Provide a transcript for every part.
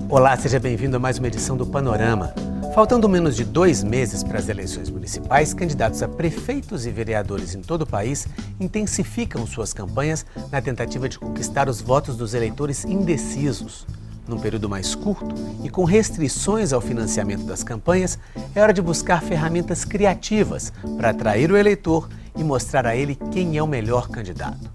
Olá, seja bem-vindo a mais uma edição do Panorama. Faltando menos de 2 meses para as eleições municipais, candidatos a prefeitos e vereadores em todo o país intensificam suas campanhas na tentativa de conquistar os votos dos eleitores indecisos. Num período mais curto e com restrições ao financiamento das campanhas, é hora de buscar ferramentas criativas para atrair o eleitor e mostrar a ele quem é o melhor candidato.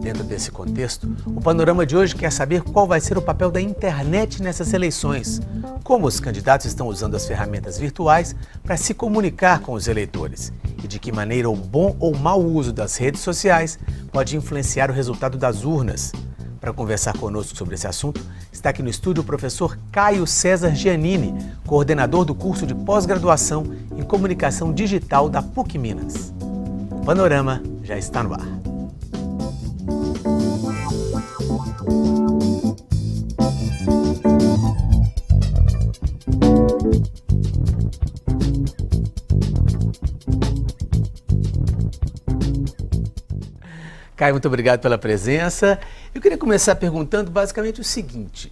Dentro desse contexto, o Panorama de hoje quer saber qual vai ser o papel da internet nessas eleições, como os candidatos estão usando as ferramentas virtuais para se comunicar com os eleitores e de que maneira o bom ou mau uso das redes sociais pode influenciar o resultado das urnas. Para conversar conosco sobre esse assunto, está aqui no estúdio o professor Caio César Giannini, coordenador do curso de pós-graduação em Comunicação Digital da PUC Minas. O Panorama já está no ar. Caio, muito obrigado pela presença. Eu queria começar perguntando basicamente o seguinte,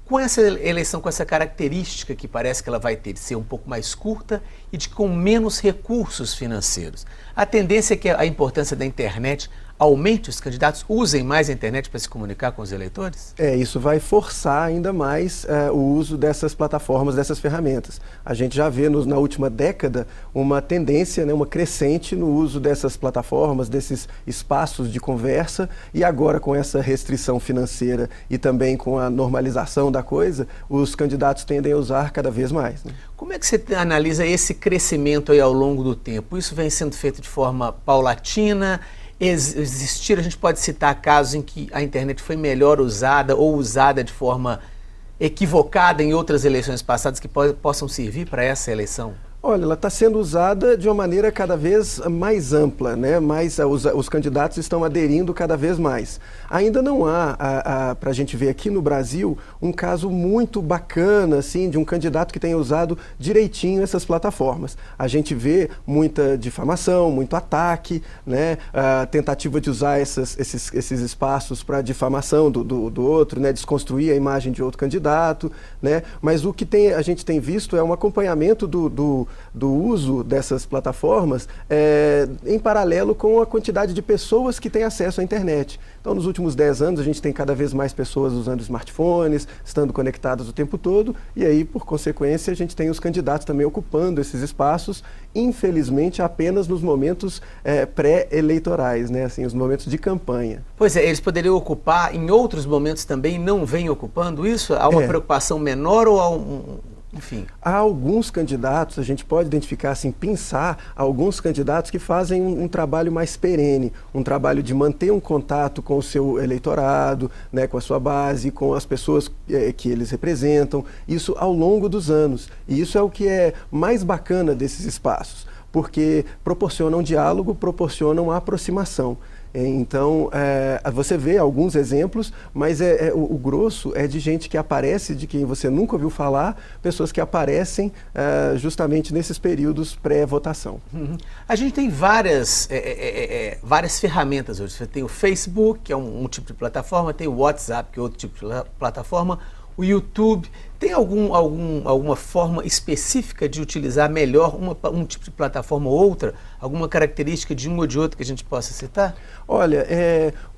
com essa eleição, com essa característica que parece que ela vai ter de ser um pouco mais curta e de com menos recursos financeiros, a tendência é que a importância da internet aumente, os candidatos usem mais a internet para se comunicar com os eleitores? Isso vai forçar ainda mais o uso dessas plataformas, dessas ferramentas. A gente já vê na última década uma tendência, uma crescente no uso dessas plataformas, desses espaços de conversa, e agora com essa restrição financeira e também com a normalização da coisa, os candidatos tendem a usar cada vez mais. Como é que você analisa esse crescimento aí ao longo do tempo? Isso vem sendo feito de forma paulatina? A gente pode citar casos em que a internet foi melhor usada ou usada de forma equivocada em outras eleições passadas que possam servir para essa eleição? Olha, ela está sendo usada de uma maneira cada vez mais ampla, mas os candidatos estão aderindo cada vez mais. Ainda não há, para a gente ver aqui no Brasil, um caso muito bacana assim, de um candidato que tenha usado direitinho essas plataformas. A gente vê muita difamação, muito ataque, a tentativa de usar esses espaços para difamação do outro, desconstruir a imagem de outro candidato, mas o que a gente tem visto é um acompanhamento do uso dessas plataformas em paralelo com a quantidade de pessoas que têm acesso à internet. Então, nos últimos 10 anos, a gente tem cada vez mais pessoas usando smartphones, estando conectadas o tempo todo, e aí, por consequência, a gente tem os candidatos também ocupando esses espaços, infelizmente, apenas nos momentos pré-eleitorais, os momentos de campanha. Pois é, eles poderiam ocupar em outros momentos também e não vêm ocupando isso? Há uma preocupação menor ou há enfim? Há alguns candidatos, a gente pode identificar, pensar alguns candidatos que fazem um trabalho mais perene, um trabalho de manter um contato com o seu eleitorado, com a sua base, com as pessoas que eles representam, isso ao longo dos anos. E isso é o que é mais bacana desses espaços, porque proporcionam diálogo, proporcionam aproximação. Então, você vê alguns exemplos, mas o grosso é de gente que aparece, de quem você nunca ouviu falar, pessoas que aparecem justamente nesses períodos pré-votação. Uhum. A gente tem várias ferramentas hoje. Você tem o Facebook, que é um tipo de plataforma, tem o WhatsApp, que é outro tipo de plataforma, o YouTube. Tem alguma forma específica de utilizar melhor um tipo de plataforma ou outra? Alguma característica de um ou de outro que a gente possa citar? Olha,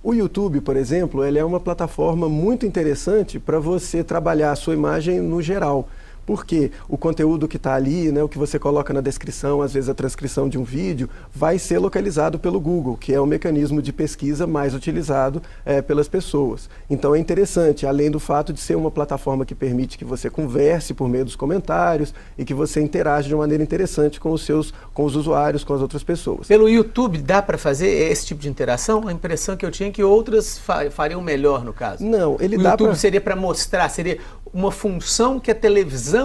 o YouTube, por exemplo, ele é uma plataforma muito interessante para você trabalhar a sua imagem no geral. Porque o conteúdo que está ali, o que você coloca na descrição, às vezes a transcrição de um vídeo, vai ser localizado pelo Google, que é o mecanismo de pesquisa mais utilizado pelas pessoas. Então é interessante, além do fato de ser uma plataforma que permite que você converse por meio dos comentários e que você interaja de uma maneira interessante com os usuários, com as outras pessoas. Pelo YouTube dá para fazer esse tipo de interação? A impressão que eu tinha é que outras fariam melhor no caso. Não, o YouTube seria para mostrar, seria uma função que a televisão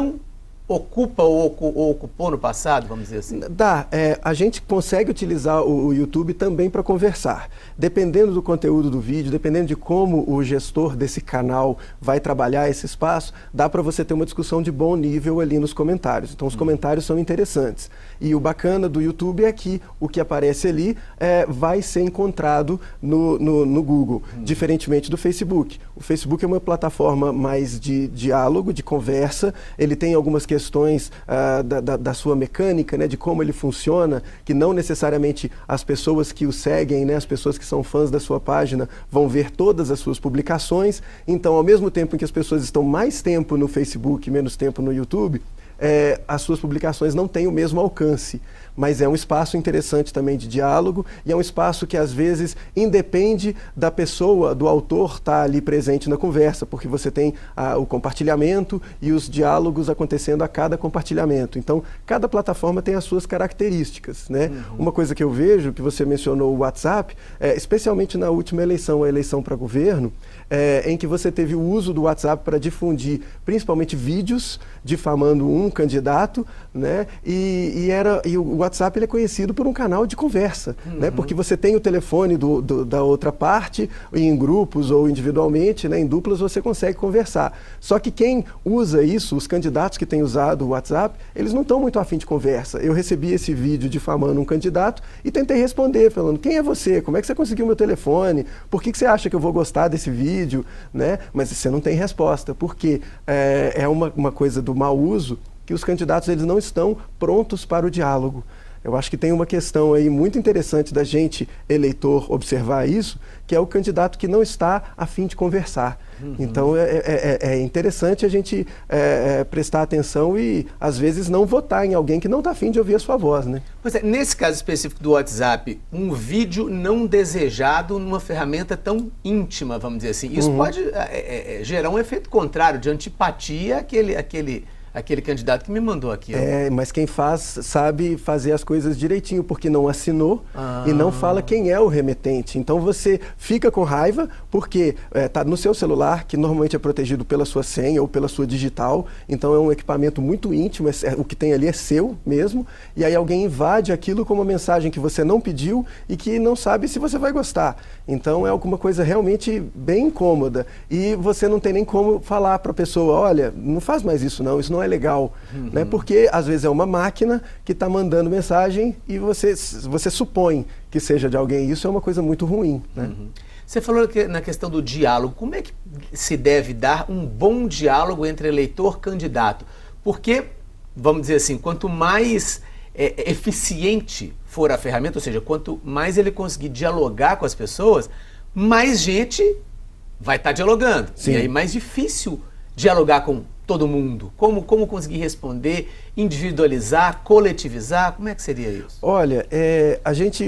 ocupa ou ocupou no passado, vamos dizer assim? Dá. A gente consegue utilizar o YouTube também para conversar. Dependendo do conteúdo do vídeo, dependendo de como o gestor desse canal vai trabalhar esse espaço, dá para você ter uma discussão de bom nível ali nos comentários. Então, os comentários são interessantes. E o bacana do YouTube é que o que aparece ali vai ser encontrado no Google, diferentemente do Facebook. O Facebook é uma plataforma mais de diálogo, de conversa. Ele tem algumas questões da sua mecânica, né, de como ele funciona, que não necessariamente as pessoas que o seguem, né, as pessoas que são fãs da sua página, vão ver todas as suas publicações. Então, ao mesmo tempo em que as pessoas estão mais tempo no Facebook, menos tempo no YouTube, as suas publicações não têm o mesmo alcance. Mas é um espaço interessante também de diálogo e é um espaço que às vezes independe da pessoa, do autor estar ali presente na conversa, porque você tem o compartilhamento e os diálogos acontecendo a cada compartilhamento. Então, cada plataforma tem as suas características, né? Uma coisa que eu vejo, que você mencionou o WhatsApp, especialmente na última eleição, a eleição para governo, em que você teve o uso do WhatsApp para difundir principalmente vídeos difamando um candidato, né? E o WhatsApp ele é conhecido por um canal de conversa, né? Porque você tem o telefone da outra parte, em grupos ou individualmente, né? Em duplas você consegue conversar. Só que quem usa isso, os candidatos que têm usado o WhatsApp, eles não estão muito afim de conversa. Eu recebi esse vídeo difamando um candidato e tentei responder, falando: quem é você? Como é que você conseguiu meu telefone? Por que você acha que eu vou gostar desse vídeo? Né? Mas você não tem resposta, porque é uma coisa do mau uso que os candidatos eles não estão prontos para o diálogo. Eu acho que tem uma questão aí muito interessante da gente, eleitor, observar isso, que é o candidato que não está a fim de conversar. Então é interessante a gente prestar atenção e, às vezes, não votar em alguém que não está a fim de ouvir a sua voz, né? Pois é, nesse caso específico do WhatsApp, um vídeo não desejado numa ferramenta tão íntima, vamos dizer assim, isso pode gerar um efeito contrário, de antipatia àquele candidato que me mandou aqui. Mas quem faz sabe fazer as coisas direitinho, porque não assinou e não fala quem é o remetente. Então você fica com raiva porque está no seu celular, que normalmente é protegido pela sua senha ou pela sua digital. Então é um equipamento muito íntimo, o que tem ali é seu mesmo. E aí alguém invade aquilo com uma mensagem que você não pediu e que não sabe se você vai gostar. Então é alguma coisa realmente bem incômoda. E você não tem nem como falar para a pessoa: olha, não faz mais isso não, isso não é legal, né? Porque às vezes é uma máquina que está mandando mensagem e você supõe que seja de alguém. Isso é uma coisa muito ruim, né? Você falou que na questão do diálogo, como é que se deve dar um bom diálogo entre eleitor e candidato? Porque, vamos dizer assim, quanto mais eficiente for a ferramenta, ou seja, quanto mais ele conseguir dialogar com as pessoas, mais gente vai estar dialogando. Sim. E aí mais difícil dialogar com todo mundo. Como conseguir responder, individualizar, coletivizar? Como é que seria isso? Olha,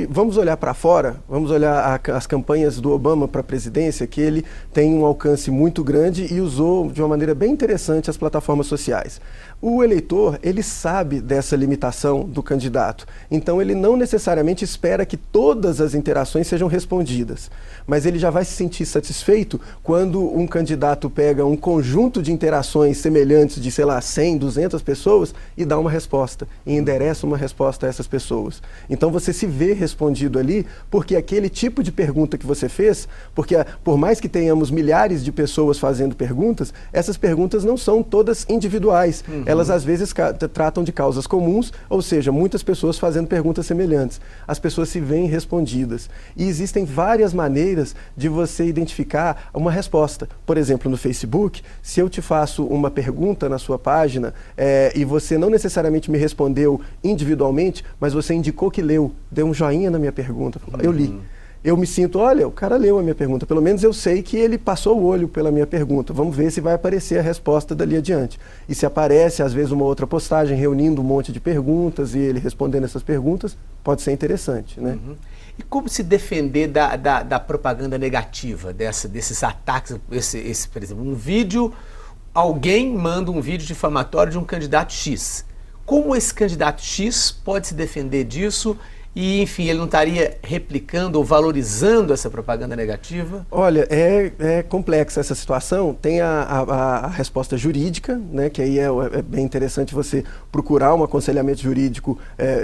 vamos olhar para fora, vamos olhar as campanhas do Obama para a presidência, que ele tem um alcance muito grande e usou de uma maneira bem interessante as plataformas sociais. O eleitor, ele sabe dessa limitação do candidato, então ele não necessariamente espera que todas as interações sejam respondidas, mas ele já vai se sentir satisfeito quando um candidato pega um conjunto de interações semelhantes de, 100, 200 pessoas e dá uma resposta, e endereça uma resposta a essas pessoas. Então você se vê respondido ali, porque aquele tipo de pergunta que você fez, porque por mais que tenhamos milhares de pessoas fazendo perguntas, essas perguntas não são todas individuais. Elas às vezes tratam de causas comuns, ou seja, muitas pessoas fazendo perguntas semelhantes. As pessoas se veem respondidas. E existem várias maneiras de você identificar uma resposta. Por exemplo, no Facebook, se eu te faço uma pergunta na sua página e você não necessariamente me respondeu individualmente, mas você indicou que leu, deu um joinha na minha pergunta, eu li. Eu me sinto, olha, o cara leu a minha pergunta, pelo menos eu sei que ele passou o olho pela minha pergunta, vamos ver se vai aparecer a resposta dali adiante. E se aparece, às vezes, uma outra postagem reunindo um monte de perguntas e ele respondendo essas perguntas, pode ser interessante, né? E como se defender da propaganda negativa, desses ataques, por exemplo, alguém manda um vídeo difamatório de um candidato X. Como esse candidato X pode se defender disso e, enfim, ele não estaria replicando ou valorizando essa propaganda negativa? Olha, é complexa essa situação. Tem a resposta jurídica, né, que aí é bem interessante você procurar um aconselhamento jurídico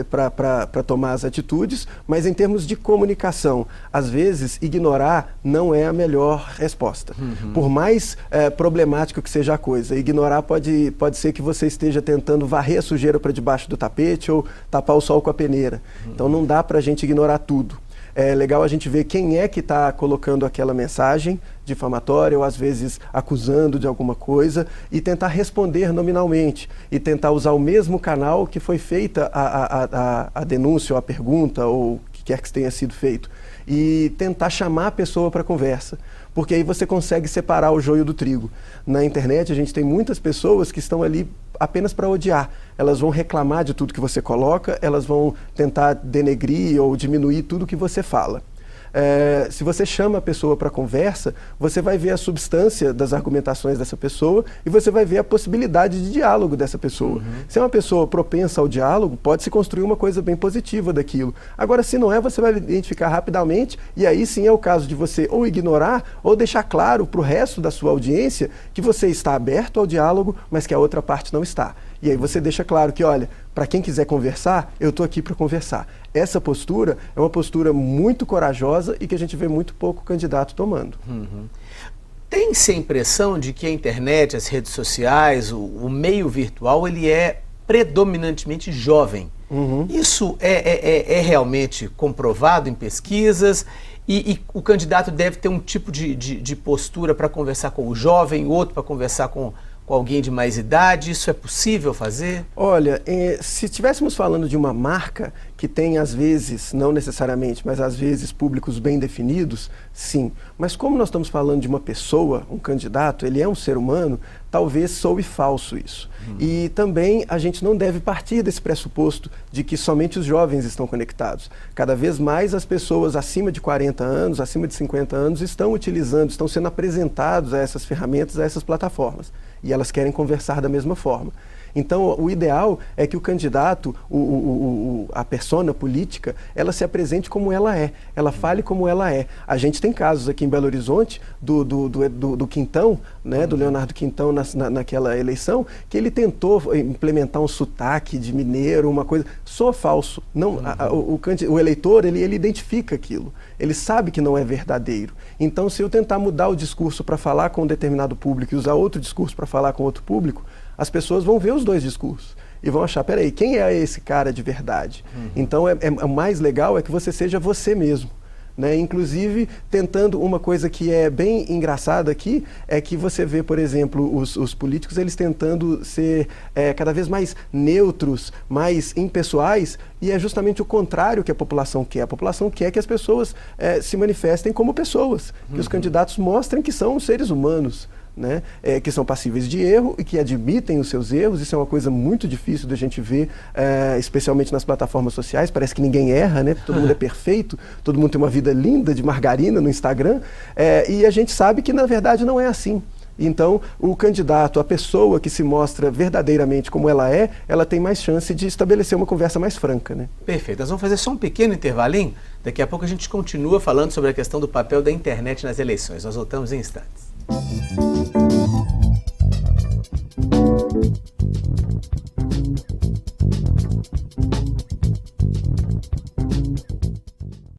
para tomar as atitudes, mas em termos de comunicação, às vezes ignorar não é a melhor resposta. Por mais problemático que seja a coisa, ignorar pode ser que você esteja tentando varrer a sujeira para debaixo do tapete ou tapar o sol com a peneira. Então não dá para a gente ignorar tudo. É legal a gente ver quem é que está colocando aquela mensagem difamatória ou às vezes acusando de alguma coisa e tentar responder nominalmente e tentar usar o mesmo canal que foi feita a denúncia ou a pergunta ou o que quer que tenha sido feito e tentar chamar a pessoa para conversa, porque aí você consegue separar o joio do trigo. Na internet a gente tem muitas pessoas que estão ali apenas para odiar. Elas vão reclamar de tudo que você coloca, elas vão tentar denegrir ou diminuir tudo que você fala. Se você chama a pessoa para conversa, você vai ver a substância das argumentações dessa pessoa e você vai ver a possibilidade de diálogo dessa pessoa. Se é uma pessoa propensa ao diálogo, pode se construir uma coisa bem positiva daquilo. Agora, se não é, você vai identificar rapidamente e aí sim é o caso de você ou ignorar ou deixar claro para o resto da sua audiência que você está aberto ao diálogo, mas que a outra parte não está. E aí você deixa claro que, olha, para quem quiser conversar, eu estou aqui para conversar. Essa postura é uma postura muito corajosa e que a gente vê muito pouco candidato tomando. Tem-se a impressão de que a internet, as redes sociais, o meio virtual, ele é predominantemente jovem. Isso é realmente comprovado em pesquisas e o candidato deve ter um tipo de postura para conversar com o jovem, outro para conversar com alguém de mais idade? Isso é possível fazer? Olha, se estivéssemos falando de uma marca que tem às vezes, não necessariamente, mas às vezes públicos bem definidos, sim. Mas como nós estamos falando de uma pessoa, um candidato, ele é um ser humano, talvez soe falso isso. E também a gente não deve partir desse pressuposto de que somente os jovens estão conectados. Cada vez mais as pessoas acima de 40 anos, acima de 50 anos, estão utilizando, estão sendo apresentados a essas ferramentas, a essas plataformas. E elas querem conversar da mesma forma. Então, o ideal é que o candidato, a persona política, ela se apresente como ela é, ela fale como ela é. A gente tem casos aqui em Belo Horizonte do Quintão, né, do Leonardo Quintão naquela eleição, que ele tentou implementar um sotaque de mineiro, uma coisa, soa falso. Não, o eleitor, ele identifica aquilo, ele sabe que não é verdadeiro. Então, se eu tentar mudar o discurso para falar com um determinado público e usar outro discurso para falar com outro público, as pessoas vão ver os dois discursos e vão achar, peraí, quem é esse cara de verdade? Então, o mais legal é que você seja você mesmo. Né? Inclusive, tentando uma coisa que é bem engraçada aqui, é que você vê, por exemplo, os políticos, eles tentando ser cada vez mais neutros, mais impessoais, e é justamente o contrário que a população quer. A população quer que as pessoas se manifestem como pessoas, que os candidatos mostrem que são seres humanos. Né? Que são passíveis de erro e que admitem os seus erros. Isso é uma coisa muito difícil da gente ver, especialmente nas plataformas sociais. Parece que ninguém erra, né? Todo mundo é perfeito, todo mundo tem uma vida linda de margarina no Instagram, e a gente sabe que na verdade não é assim. Então, o candidato, a pessoa que se mostra verdadeiramente como ela tem mais chance de estabelecer uma conversa mais franca. Né? Perfeito. Nós vamos fazer só um pequeno intervalinho. Daqui a pouco a gente continua falando sobre a questão do papel da internet nas eleições. Nós voltamos em instantes.